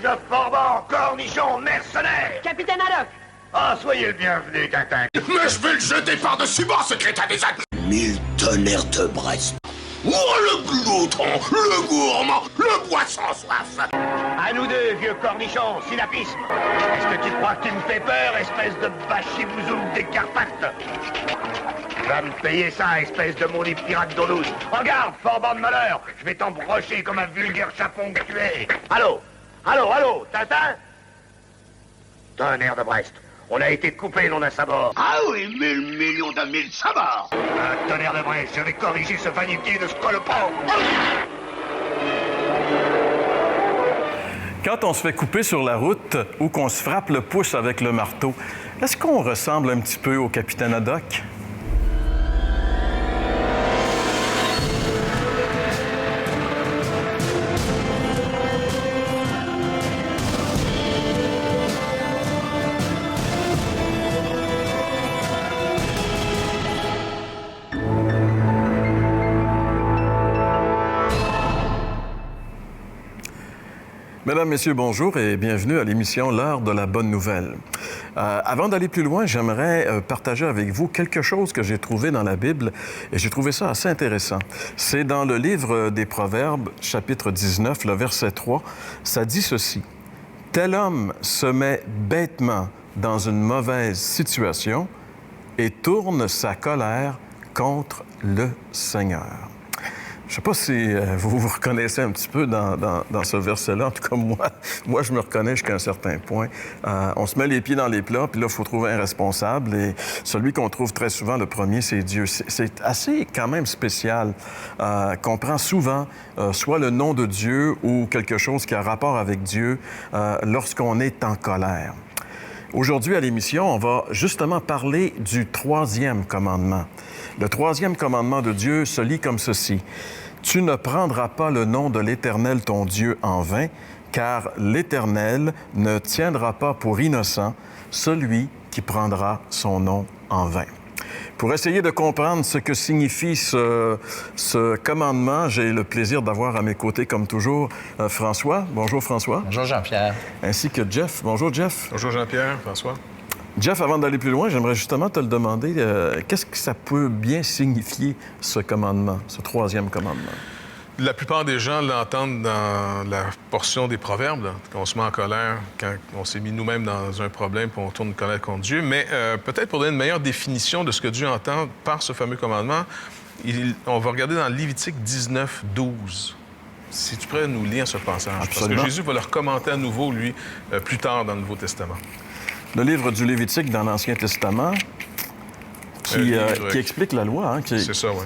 charge, Forban, Cornichon, mercenaires! Capitaine Haddock! Ah, soyez le bienvenu, Tintin. Mais je vais le jeter par-dessus bord, ce crétin des actes. 1000 tonnerres de Brest. Oh, le glouton, le gourmand, le boisson soif. À nous deux, vieux cornichons, synapisme. Est-ce que tu crois que tu me fais peur, espèce de bachibouzoum des Carpates? Tu vas me payer ça, espèce de maudit pirate d'eau douce. En garde, Forban de malheur. Je vais t'embrocher comme un vulgaire chapon que tu es. Allô? Allô, allô, Tintin? Tonnerre de Brest. On a été coupé, l'on a sabord. Ah oui, 1000 millions de 1000 sabords. Un tonnerre de Brest, je vais corriger ce vanitier de scolopend. Quand on se fait couper sur la route ou qu'on se frappe le pouce avec le marteau, est-ce qu'on ressemble un petit peu au capitaine Haddock? Mesdames, Messieurs, bonjour et bienvenue à l'émission L'heure de la bonne nouvelle. Avant d'aller plus loin, j'aimerais partager avec vous quelque chose que j'ai trouvé dans la Bible et j'ai trouvé ça assez intéressant. C'est dans le livre des Proverbes, chapitre 19, le verset 3. Ça dit ceci. « Tel homme se met bêtement dans une mauvaise situation et tourne sa colère contre le Seigneur. » Je ne sais pas si vous vous reconnaissez un petit peu dans ce verset-là. En tout cas, moi, je me reconnais jusqu'à un certain point. On se met les pieds dans les plats, puis là, il faut trouver un responsable. Et celui qu'on trouve très souvent, le premier, c'est Dieu. C'est assez quand même spécial qu'on prend souvent soit le nom de Dieu ou quelque chose qui a rapport avec Dieu lorsqu'on est en colère. Aujourd'hui, à l'émission, on va justement parler du troisième commandement. Le troisième commandement de Dieu se lit comme ceci. « Tu ne prendras pas le nom de l'Éternel ton Dieu en vain, car l'Éternel ne tiendra pas pour innocent celui qui prendra son nom en vain. » Pour essayer de comprendre ce que signifie ce commandement, j'ai le plaisir d'avoir à mes côtés, comme toujours, François. Bonjour, François. Bonjour, Jean-Pierre. Ainsi que Jeff. Bonjour, Jeff. Bonjour, Jean-Pierre. François. Jeff, avant d'aller plus loin, j'aimerais justement te le demander. Qu'est-ce que ça peut bien signifier, ce commandement, ce troisième commandement? La plupart des gens l'entendent dans la portion des Proverbes, là, quand on se met en colère, quand on s'est mis nous-mêmes dans un problème, puis on tourne une colère contre Dieu. Mais peut-être pour donner une meilleure définition de ce que Dieu entend par ce fameux commandement, on va regarder dans Lévitique 19, 12. Si tu pourrais nous lire ce passage. Absolument. Parce que Jésus va le recommander à nouveau, lui, plus tard dans le Nouveau Testament. Le livre du Lévitique dans l'Ancien Testament qui explique la loi. Hein, C'est ça, oui.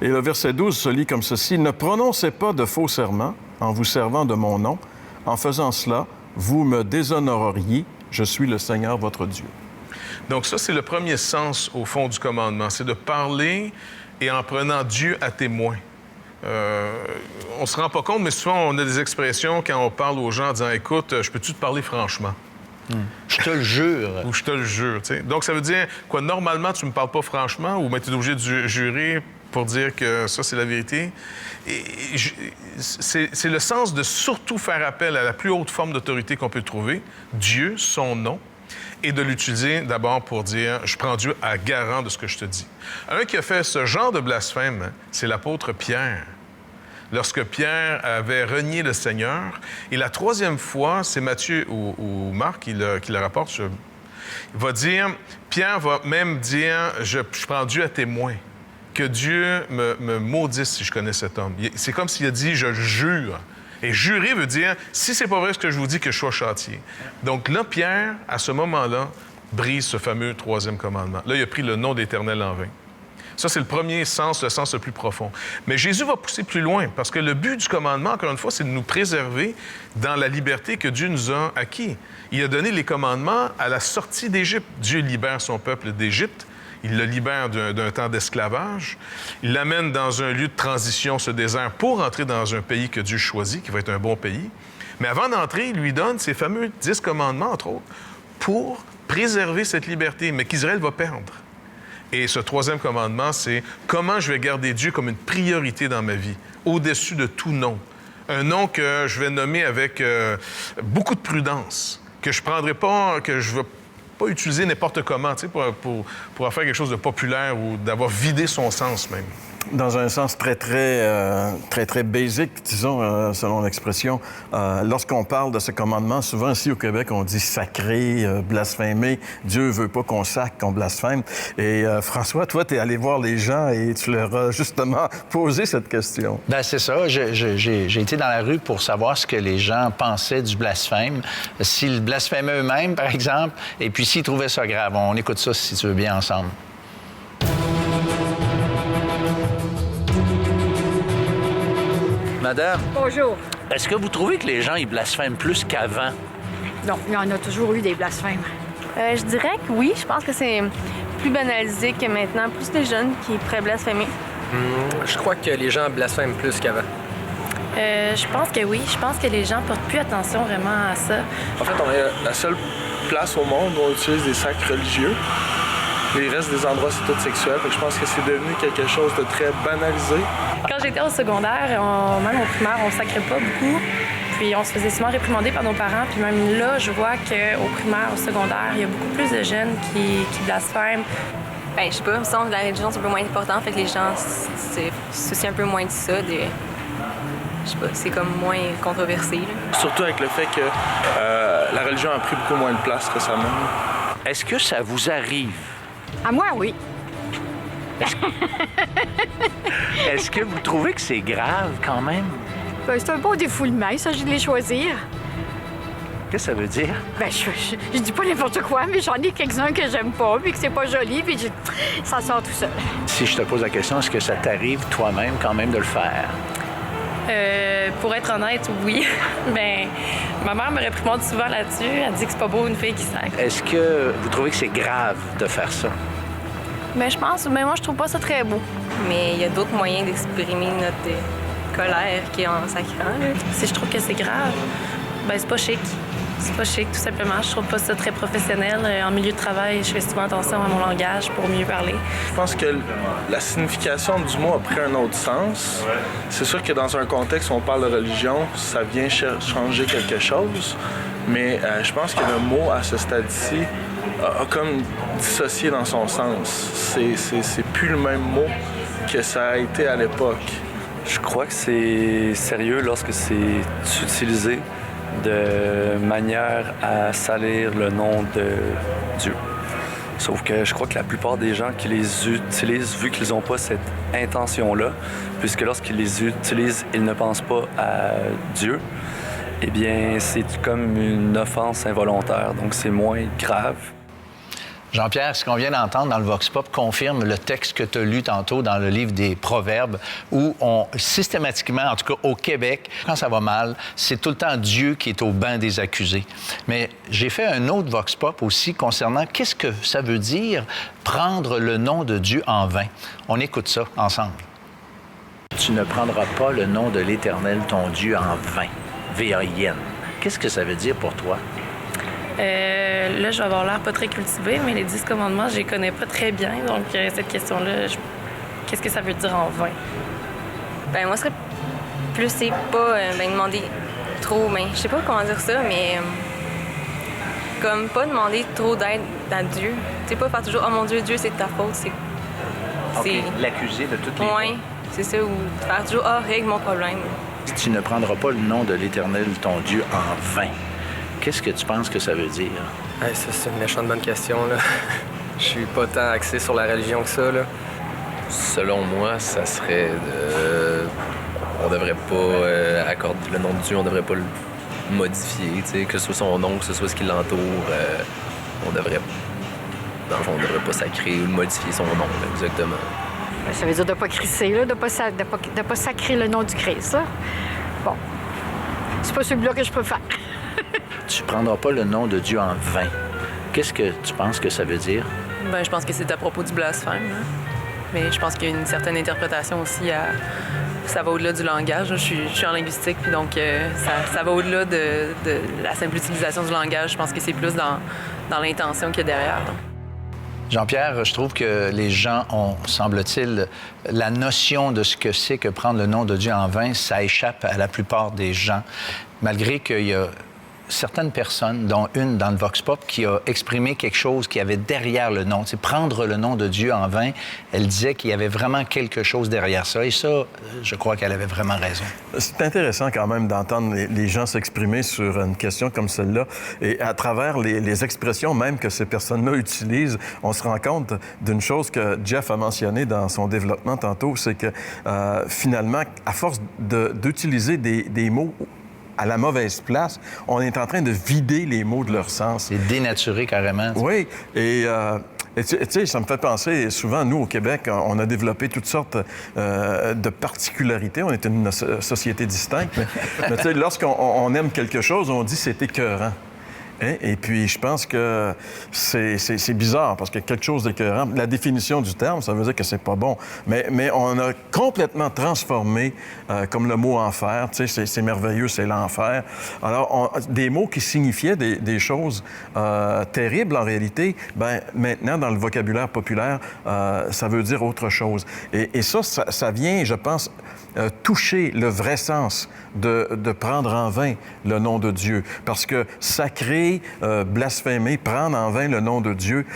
Et le verset 12 se lit comme ceci. « Ne prononcez pas de faux serments en vous servant de mon nom. En faisant cela, vous me déshonoreriez. Je suis le Seigneur, votre Dieu. » Donc ça, c'est le premier sens, au fond, du commandement. C'est de parler et en prenant Dieu à témoin. On ne se rend pas compte, mais souvent, on a des expressions quand on parle aux gens en disant « Écoute, je peux-tu te parler franchement? » Je te le jure. Ou je te le jure, tu sais. Donc, ça veut dire, quoi, normalement, tu me parles pas franchement ou tu es obligé de jurer pour dire que ça, c'est la vérité. C'est le sens de surtout faire appel à la plus haute forme d'autorité qu'on peut trouver, Dieu, son nom, et de l'utiliser d'abord pour dire « Je prends Dieu à garant de ce que je te dis ». Un qui a fait ce genre de blasphème, c'est l'apôtre Pierre. Lorsque Pierre avait renié le Seigneur, et la troisième fois, c'est Matthieu ou Marc qui le rapporte, il va dire, Pierre va même dire « Je prends Dieu à témoin ». Que Dieu me maudisse si je connais cet homme. C'est comme s'il a dit « je jure ». Et jurer veut dire « si c'est pas vrai ce que je vous dis, que je sois châtié ». Donc là, Pierre, à ce moment-là, brise ce fameux troisième commandement. Là, il a pris le nom d'Éternel en vain. Ça, c'est le premier sens, le sens le plus profond. Mais Jésus va pousser plus loin, parce que le but du commandement, encore une fois, c'est de nous préserver dans la liberté que Dieu nous a acquis. Il a donné les commandements à la sortie d'Égypte. Dieu libère son peuple d'Égypte. Il le libère d'un temps d'esclavage. Il l'amène dans un lieu de transition, ce désert, pour entrer dans un pays que Dieu choisit, qui va être un bon pays. Mais avant d'entrer, il lui donne ces fameux 10 commandements, entre autres, pour préserver cette liberté, mais qu'Israël va perdre. Et ce troisième commandement, c'est comment je vais garder Dieu comme une priorité dans ma vie, au-dessus de tout nom, Un nom que je vais nommer avec beaucoup de prudence, que je prendrai pas, que je ne vais pas utiliser n'importe comment, tu sais, pour en faire quelque chose de populaire ou d'avoir vidé son sens même. Dans un sens très basique, disons, selon l'expression, lorsqu'on parle de ce commandement, souvent ici au Québec, on dit sacré, blasphémer. Dieu veut pas qu'on sacre, qu'on blasphème. Et François, toi, tu es allé voir les gens et tu leur as justement posé cette question. Bien, c'est ça. J'ai été dans la rue pour savoir ce que les gens pensaient du blasphème, s'ils blasphémaient eux-mêmes, par exemple, et puis s'ils trouvaient ça grave. On écoute ça, si tu veux bien, ensemble. Madame, Bonjour. est-ce que vous trouvez que les gens, ils blasphèment plus qu'avant? Non, il y en a toujours eu des blasphèmes. Je dirais que oui. Je pense que c'est plus banalisé que maintenant. Plus de jeunes qui pourraient blasphémer. Je crois que les gens blasphèment plus qu'avant. Je pense que oui. Je pense que les gens portent plus attention vraiment à ça. En fait, on est la seule place au monde où on utilise des sacs religieux. Les restes des endroits, c'est tout sexuel. Je pense que c'est devenu quelque chose de très banalisé. Quand j'étais au secondaire, même au primaire, on ne sacrait pas beaucoup. Puis on se faisait souvent réprimander par nos parents. Puis même là, je vois qu'au primaire, au secondaire, il y a beaucoup plus de jeunes qui blasphèment. Ben, je sais pas, il me semble que la religion, c'est un peu moins important. Fait que les gens se soucient un peu moins de ça. Je sais pas, c'est comme moins controversé. Là. Surtout avec le fait que la religion a pris beaucoup moins de place récemment. Est-ce que ça vous arrive? À moi, oui. Est-ce que vous trouvez que c'est grave quand même? Ben, c'est un beau défoulement, il s'agit de les choisir. Qu'est-ce que ça veut dire? Ben, je dis pas n'importe quoi, mais j'en ai quelques-uns que j'aime pas, puis que c'est pas joli, puis ça sort tout seul. Si je te pose la question, est-ce que ça t'arrive toi-même quand même de le faire? Pour être honnête, oui. Ben, ma mère me réprimande souvent là-dessus. Elle dit que c'est pas beau une fille qui sacre. Est-ce que vous trouvez que c'est grave de faire ça? Ben, je pense, mais moi, je trouve pas ça très beau. Mais il y a d'autres moyens d'exprimer notre colère qu'en sacrant. Là. Si je trouve que c'est grave, ben c'est pas chic. C'est pas chic, tout simplement. Je trouve pas ça très professionnel. En milieu de travail, je fais souvent attention à mon langage pour mieux parler. Je pense que la signification du mot a pris un autre sens. C'est sûr que dans un contexte où on parle de religion, ça vient changer quelque chose. Mais je pense que le mot, à ce stade-ci, a comme dissocié dans son sens. C'est plus le même mot que ça a été à l'époque. Je crois que c'est sérieux lorsque c'est utilisé de manière à salir le nom de Dieu. Sauf que je crois que la plupart des gens qui les utilisent, vu qu'ils n'ont pas cette intention-là, puisque lorsqu'ils les utilisent, ils ne pensent pas à Dieu, eh bien, c'est comme une offense involontaire, donc c'est moins grave. Jean-Pierre, ce qu'on vient d'entendre dans le Vox Pop confirme le texte que tu as lu tantôt dans le livre des Proverbes, où on, systématiquement, en tout cas au Québec, quand ça va mal, c'est tout le temps Dieu qui est au banc des accusés. Mais j'ai fait un autre Vox Pop aussi concernant qu'est-ce que ça veut dire prendre le nom de Dieu en vain. On écoute ça ensemble. Tu ne prendras pas le nom de l'Éternel, ton Dieu, en vain. V-A-I-N. Qu'est-ce que ça veut dire pour toi? Là, je vais avoir l'air pas très cultivée, mais les 10 commandements, je les connais pas très bien. Donc, cette question-là, qu'est-ce que ça veut dire en vain? Ben moi, ce serait plus, c'est pas demander trop, ben, je sais pas comment dire ça, mais comme pas demander trop d'aide à Dieu. Tu sais, pas faire toujours « Oh mon Dieu, Dieu, c'est de ta faute », c'est... L'accuser de toutes les ouais, fautes. C'est ça, ou faire toujours « Ah, règle mon problème ». Tu ne prendras pas le nom de l'Éternel, ton Dieu, en vain. Qu'est-ce que tu penses que ça veut dire? Hey, ça, c'est une méchante bonne question, là. Je suis pas tant axé sur la religion que ça, là. Selon moi, ça serait on devrait pas accorder le nom de Dieu, on devrait pas le modifier, tu sais, que ce soit son nom, que ce soit ce qui l'entoure. On devrait... Dans le fond, on devrait pas sacrer ou modifier son nom, là, exactement. Ça veut dire de ne pas crisser, là, de ne pas sacrer le nom du Christ, ça. Bon. C'est pas celui-là que je préfère. Tu ne prendras pas le nom de Dieu en vain. Qu'est-ce que tu penses que ça veut dire? Bien, je pense que c'est à propos du blasphème. Hein? Mais je pense qu'il y a une certaine interprétation aussi à... Ça va au-delà du langage. Je suis en linguistique, puis donc ça va au-delà de la simple utilisation du langage. Je pense que c'est plus dans l'intention qu'il y a derrière. Donc. Jean-Pierre, je trouve que les gens ont, semble-t-il, la notion de ce que c'est que prendre le nom de Dieu en vain, ça échappe à la plupart des gens, malgré qu'il y a certaines personnes, dont une dans le Vox Pop, qui a exprimé quelque chose qui avait derrière le nom. C'est prendre le nom de Dieu en vain. Elle disait qu'il y avait vraiment quelque chose derrière ça. Et ça, je crois qu'elle avait vraiment raison. C'est intéressant quand même d'entendre les gens s'exprimer sur une question comme celle-là. Et à travers les expressions même que ces personnes-là utilisent, on se rend compte d'une chose que Jeff a mentionné dans son développement tantôt, c'est que finalement, à force d'utiliser des mots à la mauvaise place, on est en train de vider les mots de leur sens. C'est dénaturé carrément. Oui, et tu sais, ça me fait penser, souvent, nous, au Québec, on a développé toutes sortes de particularités. On est une société distincte, mais tu sais, lorsqu'on aime quelque chose, on dit c'est écœurant. Hein? Et puis, je pense que c'est bizarre, parce que quelque chose d'écœurant, la définition du terme, ça veut dire que c'est pas bon. Mais on a complètement transformé, comme le mot enfer, tu sais, c'est merveilleux, c'est l'enfer. Alors, des mots qui signifiaient des choses terribles, en réalité, ben maintenant, dans le vocabulaire populaire, ça veut dire autre chose. Et ça vient, je pense, toucher le vrai sens de prendre en vain le nom de Dieu. Parce que sacrer, blasphémer, prendre en vain le nom de Dieu,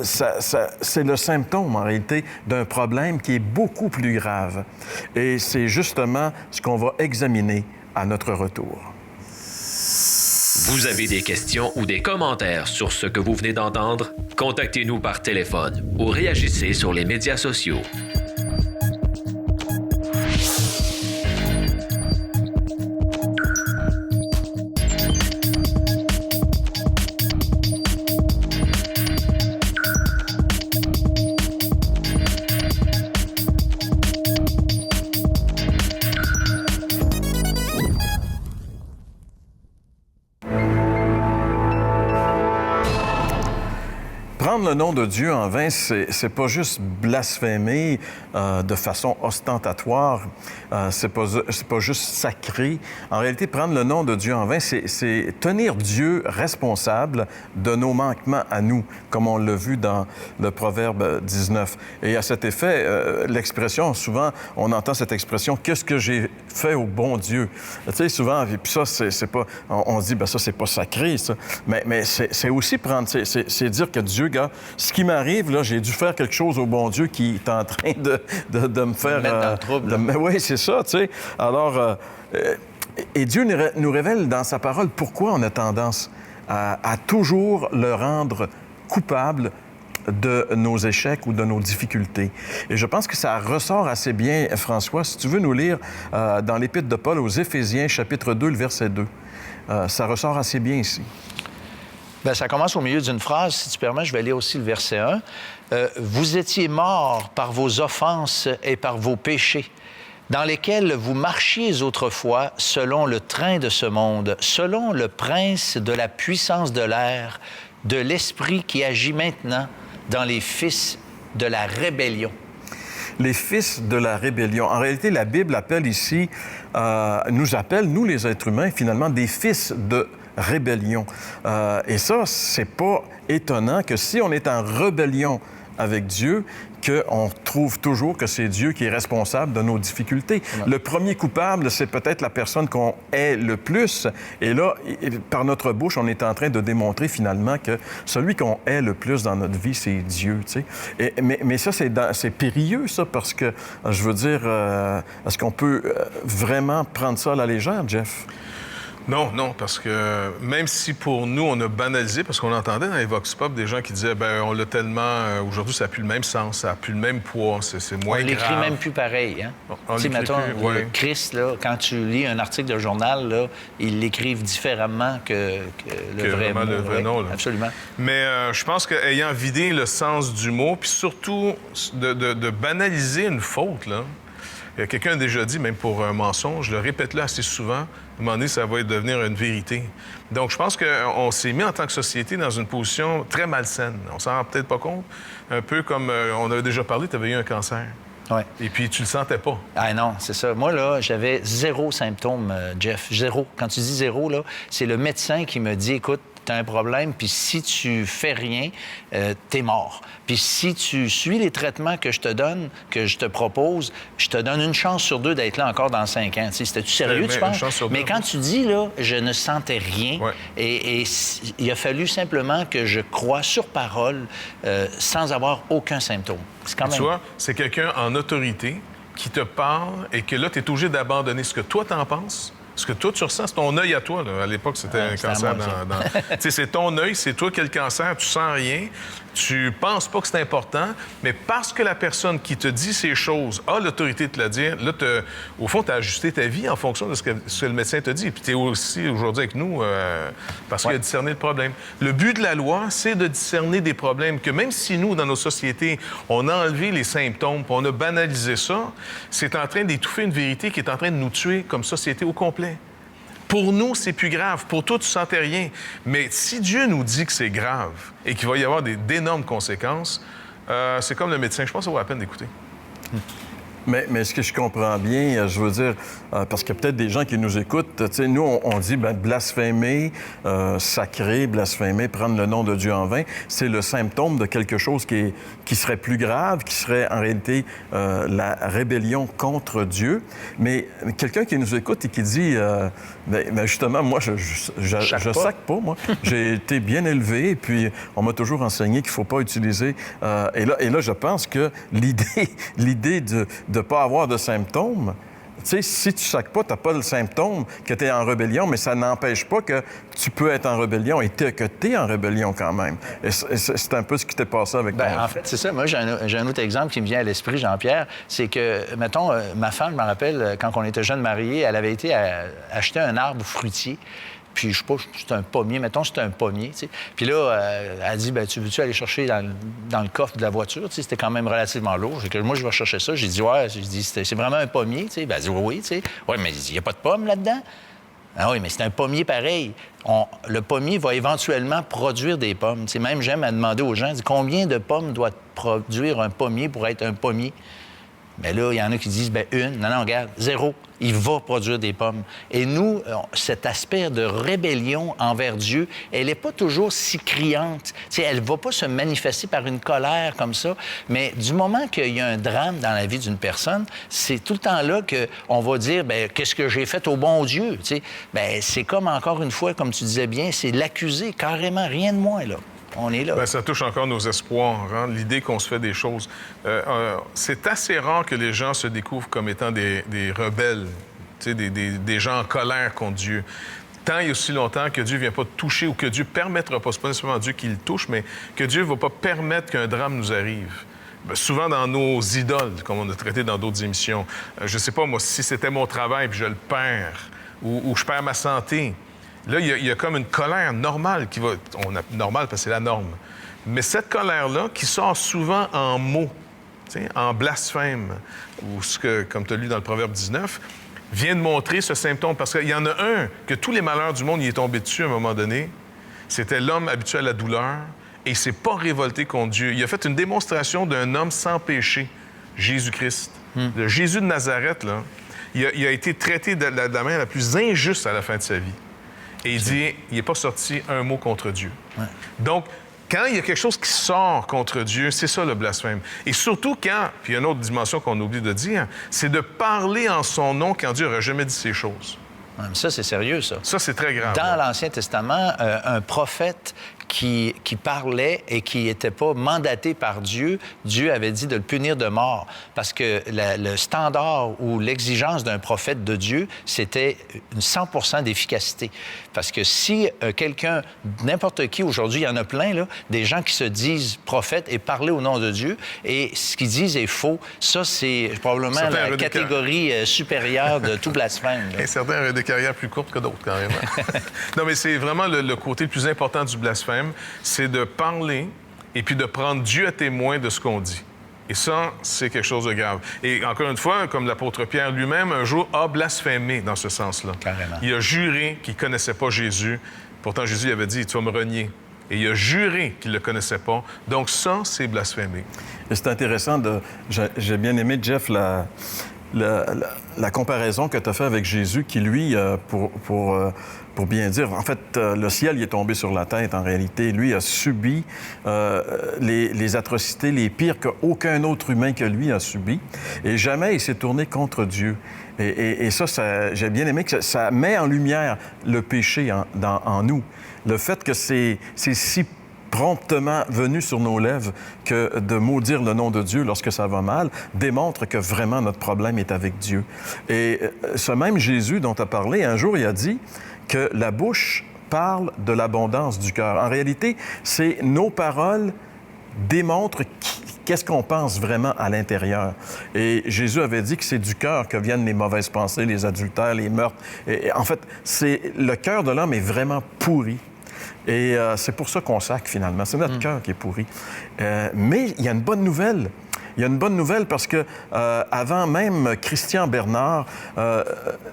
c'est le symptôme, en réalité, d'un problème qui est beaucoup plus grave. Et c'est justement ce qu'on va examiner à notre retour. Vous avez des questions ou des commentaires sur ce que vous venez d'entendre? Contactez-nous par téléphone ou réagissez sur les médias sociaux. Prendre le nom de Dieu en vain, c'est pas juste blasphémer de façon ostentatoire, c'est pas juste sacré. En réalité, prendre le nom de Dieu en vain, c'est tenir Dieu responsable de nos manquements à nous, comme on l'a vu dans le Proverbe 19. Et à cet effet, l'expression, souvent, on entend cette expression « Qu'est-ce que j'ai fait au bon Dieu? » Tu sais, souvent, et puis ça, c'est pas... On se dit, ben ça, c'est pas sacré, ça. Mais c'est aussi prendre... C'est dire que Dieu, gars, ce qui m'arrive, là, j'ai dû faire quelque chose au bon Dieu qui est en train de me faire... mettre dans le trouble. Oui, c'est ça, tu sais. Alors, et Dieu nous révèle dans sa parole pourquoi on a tendance à toujours le rendre coupable de nos échecs ou de nos difficultés. Et je pense que ça ressort assez bien, François, si tu veux nous lire dans l'Épître de Paul aux Éphésiens, chapitre 2, le verset 2. Ça ressort assez bien ici. Bien, ça commence au milieu d'une phrase. Si tu permets, je vais lire aussi le verset 1. Vous étiez morts par vos offenses et par vos péchés, dans lesquels vous marchiez autrefois selon le train de ce monde, selon le prince de la puissance de l'air, de l'esprit qui agit maintenant dans les fils de la rébellion. Les fils de la rébellion. En réalité, la Bible appelle ici, nous appelle, nous les êtres humains, finalement, des fils de rébellion. Et ça, c'est pas étonnant que si on est en rébellion avec Dieu, qu'on trouve toujours que c'est Dieu qui est responsable de nos difficultés. Ouais. Le premier coupable, c'est peut-être la personne qu'on hait le plus. Et là, par notre bouche, on est en train de démontrer finalement que celui qu'on hait le plus dans notre vie, c'est Dieu, tu sais. Mais ça, c'est périlleux, ça, parce que, je veux dire, est-ce qu'on peut vraiment prendre ça à la légère, Jeff? Non, parce que même si pour nous, on a banalisé, parce qu'on entendait dans les Vox Pop des gens qui disaient, ben on l'a tellement... aujourd'hui, ça n'a plus le même sens, ça n'a plus le même poids, c'est moins grave. On l'écrit même plus pareil, hein? Tu sais, mettons, Christ, là, quand tu lis un article de journal, là, ils l'écrivent différemment que le vrai mot. Le vrai nom, là. Absolument. Mais je pense qu'ayant vidé le sens du mot, puis surtout de banaliser une faute, là, quelqu'un a déjà dit, même pour un mensonge, je le répète là assez souvent, à un moment donné, ça va devenir une vérité. Donc, je pense qu'on s'est mis en tant que société dans une position très malsaine. On s'en rend peut-être pas compte. Un peu comme on avait déjà parlé, tu avais eu un cancer. Oui. Et puis, tu le sentais pas. Ah non, c'est ça. Moi, là, j'avais 0 symptôme, Jeff. 0. Quand tu dis 0, là, c'est le médecin qui me dit, écoute, tu as un problème, puis si tu fais rien, t'es mort. Puis si tu suis les traitements que je te donne, que je te propose, je te donne une chance sur 2 d'être là encore dans 5 ans. C'était-tu sérieux, tu penses? Mais quand tu dis, là, je ne sentais rien, et il a fallu simplement que je croie sur parole sans avoir aucun symptôme. C'est quand même... Tu vois, c'est quelqu'un en autorité qui te parle et que là, tu es obligé d'abandonner ce que toi, t'en penses. Ce que toi, tu ressens, c'est ton œil à toi. Là. À l'époque, c'était un cancer c'est ton œil, c'est toi qui as le cancer, tu sens rien, tu penses pas que c'est important, mais parce que la personne qui te dit ces choses a l'autorité de te le dire, là, au fond, tu as ajusté ta vie en fonction de ce que le médecin te dit. Puis tu es aussi aujourd'hui avec nous parce qu'il a discerné le problème. Le but de la loi, c'est de discerner des problèmes que même si nous, dans nos sociétés, on a enlevé les symptômes, puis on a banalisé ça, c'est en train d'étouffer une vérité qui est en train de nous tuer comme société au complet. Pour nous, c'est plus grave. Pour toi, tu ne sentais rien. Mais si Dieu nous dit que c'est grave et qu'il va y avoir d'énormes conséquences, c'est comme le médecin. Je pense que ça vaut la peine d'écouter. Mais ce que je comprends bien, je veux dire, parce qu'il y a peut-être des gens qui nous écoutent, tu sais, nous, on dit blasphémer, sacrer, blasphémer, prendre le nom de Dieu en vain, c'est le symptôme de quelque chose qui serait plus grave, qui serait en réalité la rébellion contre Dieu. Mais quelqu'un qui nous écoute et qui dit, justement, moi, je sacre pas, moi. J'ai été bien élevé, et puis on m'a toujours enseigné qu'il ne faut pas utiliser... Et là, je pense que l'idée de ne pas avoir de symptômes, tu sais, si tu sacres pas, tu n'as pas le symptôme que tu es en rébellion, mais ça n'empêche pas que tu peux être en rébellion et que tu es en rébellion quand même. Et c'est un peu ce qui t'est passé avec toi. En fait, c'est ça. Moi, j'ai un autre exemple qui me vient à l'esprit, Jean-Pierre. C'est que, mettons, ma femme, je me rappelle, quand on était jeunes mariés, elle avait été acheter un arbre fruitier. Puis, je sais pas, c'est un pommier, mettons, c'est un pommier, tu sais. Puis là, elle dit, tu veux-tu aller chercher dans le coffre de la voiture? Tu sais, c'était quand même relativement lourd. Moi, je vais chercher ça. J'ai dit, ouais, c'est vraiment un pommier, tu sais. Ben, elle dit, oui, tu sais. Oui, mais il n'y a pas de pomme là-dedans. Ah oui, mais c'est un pommier pareil. Le pommier va éventuellement produire des pommes. Tu sais, même j'aime à demander aux gens, combien de pommes doit produire un pommier pour être un pommier? Bien là, il y en a qui disent, une. Non, regarde, 0. Il va produire des pommes. Et nous, cet aspect de rébellion envers Dieu, elle n'est pas toujours si criante. T'sais, elle ne va pas se manifester par une colère comme ça, mais du moment qu'il y a un drame dans la vie d'une personne, c'est tout le temps là qu'on va dire, qu'est-ce que j'ai fait au bon Dieu? C'est comme, encore une fois, comme tu disais bien, c'est l'accuser, carrément, rien de moins, là. On est là. Ça touche encore nos espoirs, hein? L'idée qu'on se fait des choses. C'est assez rare que les gens se découvrent comme étant des rebelles, des gens en colère contre Dieu. Tant et aussi longtemps que Dieu ne vient pas toucher ou que Dieu ne permettra pas, c'est pas nécessairement Dieu qui le touche, mais que Dieu ne va pas permettre qu'un drame nous arrive. Souvent dans nos idoles, comme on a traité dans d'autres émissions. Je ne sais pas, moi, si c'était mon travail puis je le perds ou je perds ma santé... Là, il y a comme une colère normale qui va... Normale parce que c'est la norme. Mais cette colère-là, qui sort souvent en mots, en blasphème, ou ce que, comme tu as lu dans le Proverbe 19, vient de montrer ce symptôme. Parce qu'il y en a un que tous les malheurs du monde y est tombé dessus à un moment donné. C'était l'homme habitué à la douleur et il ne s'est pas révolté contre Dieu. Il a fait une démonstration d'un homme sans péché, Jésus-Christ. Le Jésus de Nazareth, là, il a été traité de la manière la plus injuste à la fin de sa vie. Et il dit, il n'est pas sorti un mot contre Dieu. Ouais. Donc, quand il y a quelque chose qui sort contre Dieu, c'est ça le blasphème. Et surtout quand, puis il y a une autre dimension qu'on oublie de dire, c'est de parler en son nom quand Dieu n'aurait jamais dit ces choses. Ouais, mais ça, c'est sérieux, ça. Ça, c'est très grave. Dans l'Ancien Testament, un prophète qui parlait et qui n'était pas mandaté par Dieu, Dieu avait dit de le punir de mort. Parce que le standard ou l'exigence d'un prophète de Dieu, c'était 100% d'efficacité. Parce que si quelqu'un, n'importe qui aujourd'hui, il y en a plein, là, des gens qui se disent prophètes et parler au nom de Dieu, et ce qu'ils disent est faux, ça, c'est probablement la catégorie supérieure de tout blasphème. Et certains auraient des carrières plus courtes que d'autres, quand même. Non, mais c'est vraiment le côté le plus important du blasphème, c'est de parler et puis de prendre Dieu à témoin de ce qu'on dit. Et ça, c'est quelque chose de grave. Et encore une fois, comme l'apôtre Pierre lui-même, un jour, a blasphémé dans ce sens-là. Carrément. Il a juré qu'il ne connaissait pas Jésus. Pourtant, Jésus avait dit, tu vas me renier. Et il a juré qu'il ne le connaissait pas. Donc ça, c'est blasphémer. Et c'est intéressant J'ai bien aimé, Jeff, la comparaison que tu as faite avec Jésus qui, lui, pour bien dire, en fait, le ciel il est tombé sur la tête, en réalité. Lui a subi les atrocités les pires qu'aucun autre humain que lui a subi. Et jamais il s'est tourné contre Dieu. Et ça, j'ai bien aimé que ça met en lumière le péché en nous. Le fait que c'est si promptement venu sur nos lèvres que de maudire le nom de Dieu lorsque ça va mal, démontre que vraiment notre problème est avec Dieu. Et ce même Jésus dont tu as parlé, un jour, il a dit que la bouche parle de l'abondance du cœur. En réalité, c'est nos paroles démontrent qu'est-ce qu'on pense vraiment à l'intérieur. Et Jésus avait dit que c'est du cœur que viennent les mauvaises pensées, les adultères, les meurtres. Et en fait, le cœur de l'homme est vraiment pourri. Et c'est pour ça qu'on sacre, finalement. C'est notre cœur qui est pourri. Mais il y a une bonne nouvelle. Il y a une bonne nouvelle parce que avant même Christian Bernard,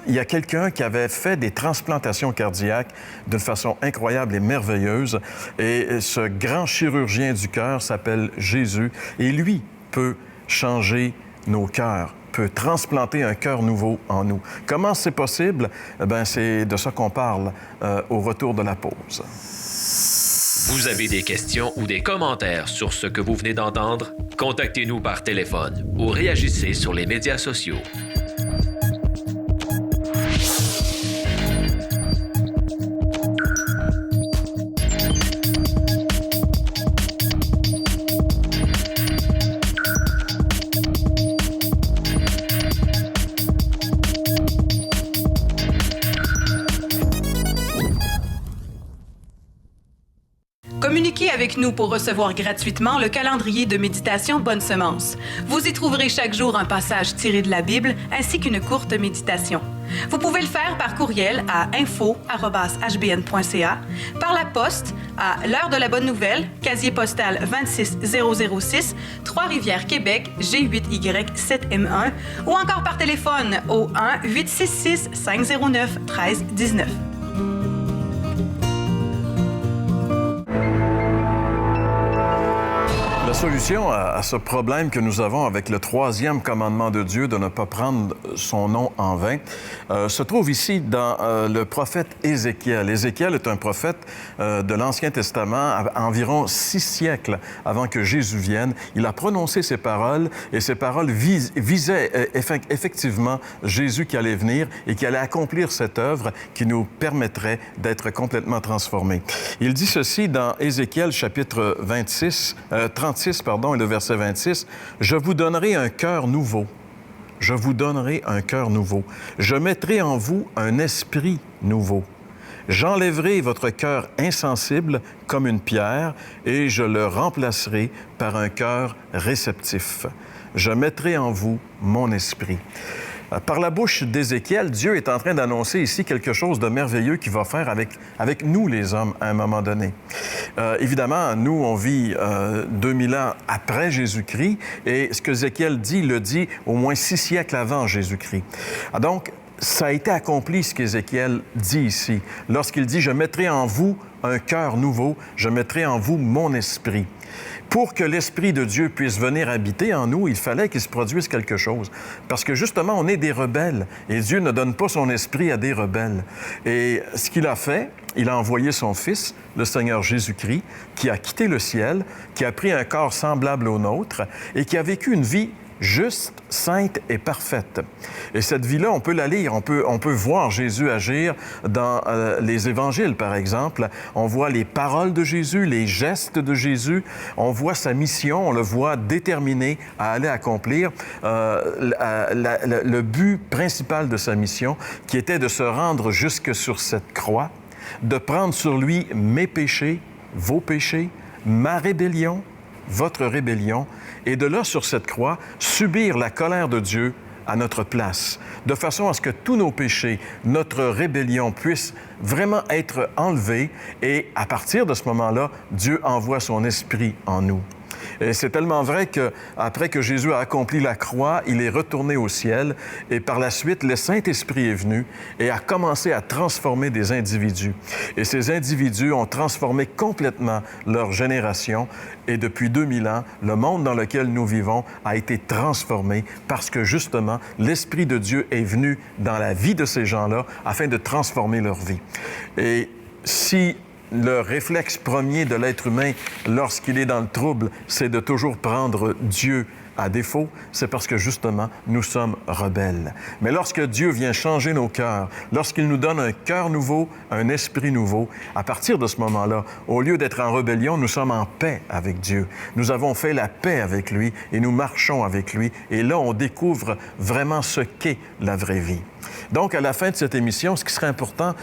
il y a quelqu'un qui avait fait des transplantations cardiaques d'une façon incroyable et merveilleuse. Et ce grand chirurgien du cœur s'appelle Jésus. Et lui peut changer nos cœurs, peut transplanter un cœur nouveau en nous. Comment c'est possible? Bien, c'est de ça qu'on parle au retour de la pause. Vous avez des questions ou des commentaires sur ce que vous venez d'entendre? Contactez-nous par téléphone ou réagissez sur les médias sociaux. Communiquez avec nous pour recevoir gratuitement le calendrier de méditation Bonne Semence. Vous y trouverez chaque jour un passage tiré de la Bible ainsi qu'une courte méditation. Vous pouvez le faire par courriel à info@hbn.ca, par la poste à l'heure de la bonne nouvelle, casier postal 26006, Trois-Rivières, Québec, G8Y7M1, ou encore par téléphone au 1-866-509-1319. La solution à ce problème que nous avons avec le troisième commandement de Dieu de ne pas prendre son nom en vain se trouve ici dans le prophète Ézéchiel. Ézéchiel est un prophète de l'Ancien Testament, environ 6 siècles avant que Jésus vienne. Il a prononcé ces paroles et ces paroles visaient effectivement Jésus qui allait venir et qui allait accomplir cette œuvre qui nous permettrait d'être complètement transformés. Il dit ceci dans Ézéchiel chapitre 36, et le verset 26, « Je vous donnerai un cœur nouveau. Je vous donnerai un cœur nouveau. Je mettrai en vous un esprit nouveau. J'enlèverai votre cœur insensible comme une pierre et je le remplacerai par un cœur réceptif. Je mettrai en vous mon esprit. » Par la bouche d'Ézéchiel, Dieu est en train d'annoncer ici quelque chose de merveilleux qu'il va faire avec nous, les hommes, à un moment donné. Évidemment, nous, on vit 2000 ans après Jésus-Christ, et ce que Ézéchiel dit, il le dit au moins 6 siècles avant Jésus-Christ. Donc, ça a été accompli, ce qu'Ézéchiel dit ici, lorsqu'il dit « Je mettrai en vous un cœur nouveau, je mettrai en vous mon esprit ». Pour que l'Esprit de Dieu puisse venir habiter en nous, il fallait qu'il se produise quelque chose. Parce que justement, on est des rebelles et Dieu ne donne pas son esprit à des rebelles. Et ce qu'il a fait, il a envoyé son Fils, le Seigneur Jésus-Christ, qui a quitté le ciel, qui a pris un corps semblable au nôtre et qui a vécu une vie juste, sainte et parfaite. Et cette vie-là, on peut la lire, on peut voir Jésus agir dans les évangiles, par exemple. On voit les paroles de Jésus, les gestes de Jésus, on voit sa mission, on le voit déterminé à aller accomplir le but principal de sa mission, qui était de se rendre jusque sur cette croix, de prendre sur lui mes péchés, vos péchés, ma rébellion, votre rébellion, et de là, sur cette croix, subir la colère de Dieu à notre place, de façon à ce que tous nos péchés, notre rébellion puissent vraiment être enlevés, et à partir de ce moment-là, Dieu envoie son esprit en nous. Et c'est tellement vrai qu'après que Jésus a accompli la croix, il est retourné au ciel et par la suite, le Saint-Esprit est venu et a commencé à transformer des individus. Et ces individus ont transformé complètement leur génération et depuis 2000 ans, le monde dans lequel nous vivons a été transformé parce que justement, l'Esprit de Dieu est venu dans la vie de ces gens-là afin de transformer leur vie. Et si le réflexe premier de l'être humain lorsqu'il est dans le trouble, c'est de toujours prendre Dieu à défaut, c'est parce que justement, nous sommes rebelles. Mais lorsque Dieu vient changer nos cœurs, lorsqu'il nous donne un cœur nouveau, un esprit nouveau, à partir de ce moment-là, au lieu d'être en rébellion, nous sommes en paix avec Dieu. Nous avons fait la paix avec lui et nous marchons avec lui. Et là, on découvre vraiment ce qu'est la vraie vie. Donc, à la fin de cette émission, ce qui serait important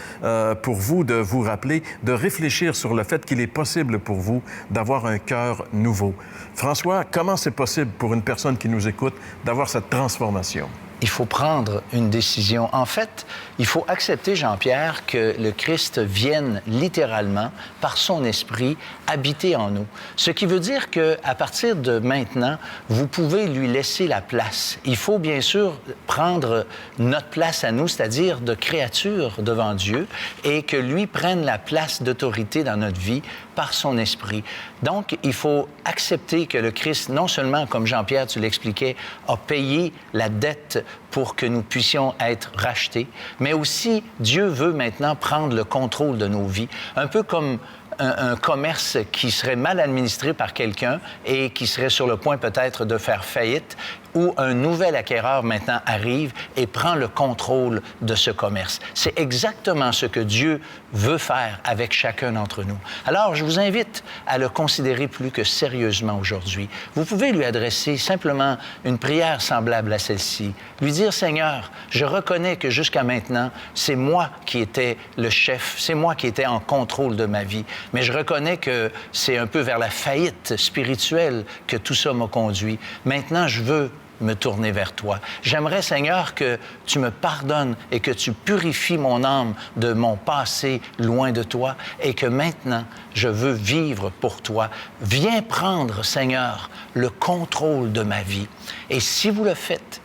pour vous de vous rappeler, de réfléchir sur le fait qu'il est possible pour vous d'avoir un cœur nouveau. François, comment c'est possible pour une personne qui nous écoute d'avoir cette transformation? Il faut prendre une décision. En fait, il faut accepter, Jean-Pierre, que le Christ vienne littéralement, par son esprit, habiter en nous. Ce qui veut dire qu'à partir de maintenant, vous pouvez lui laisser la place. Il faut bien sûr prendre notre place à nous, c'est-à-dire de créature devant Dieu, et que lui prenne la place d'autorité dans notre vie par son esprit. Donc, il faut accepter que le Christ, non seulement, comme Jean-Pierre, tu l'expliquais, a payé la dette pour que nous puissions être rachetés, mais aussi Dieu veut maintenant prendre le contrôle de nos vies, un peu comme un commerce qui serait mal administré par quelqu'un et qui serait sur le point peut-être de faire faillite, où un nouvel acquéreur maintenant arrive et prend le contrôle de ce commerce. C'est exactement ce que Dieu veut faire avec chacun d'entre nous. Alors, je vous invite à le considérer plus que sérieusement aujourd'hui. Vous pouvez lui adresser simplement une prière semblable à celle-ci. Lui dire, Seigneur, je reconnais que jusqu'à maintenant, c'est moi qui étais le chef, c'est moi qui étais en contrôle de ma vie. Mais je reconnais que c'est un peu vers la faillite spirituelle que tout ça m'a conduit. Maintenant, je veux me tourner vers toi. J'aimerais, Seigneur, que tu me pardonnes et que tu purifies mon âme de mon passé loin de toi et que maintenant, je veux vivre pour toi. Viens prendre, Seigneur, le contrôle de ma vie. Et si vous le faites,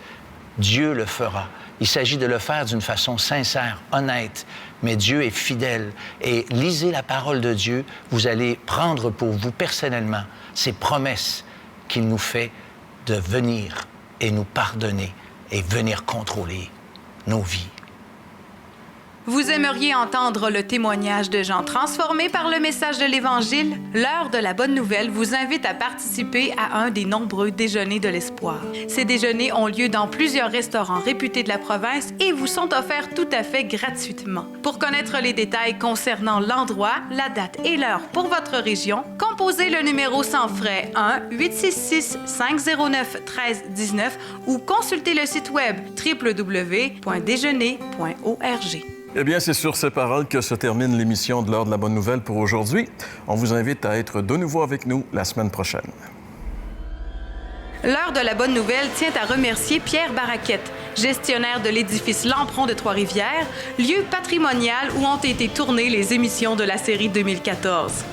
Dieu le fera. Il s'agit de le faire d'une façon sincère, honnête, mais Dieu est fidèle. Et lisez la parole de Dieu, vous allez prendre pour vous personnellement ces promesses qu'il nous fait de venir et nous pardonner et venir contrôler nos vies. Vous aimeriez entendre le témoignage de gens transformés par le message de l'Évangile? L'heure de la bonne nouvelle vous invite à participer à un des nombreux déjeuners de l'espoir. Ces déjeuners ont lieu dans plusieurs restaurants réputés de la province et vous sont offerts tout à fait gratuitement. Pour connaître les détails concernant l'endroit, la date et l'heure pour votre région, composez le numéro sans frais 1-866-509-1319 ou consultez le site web www.déjeuner.org. Eh bien, c'est sur ces paroles que se termine l'émission de l'Heure de la Bonne Nouvelle pour aujourd'hui. On vous invite à être de nouveau avec nous la semaine prochaine. L'Heure de la Bonne Nouvelle tient à remercier Pierre Baraquette, gestionnaire de l'édifice Lampron de Trois-Rivières, lieu patrimonial où ont été tournées les émissions de la série 2014.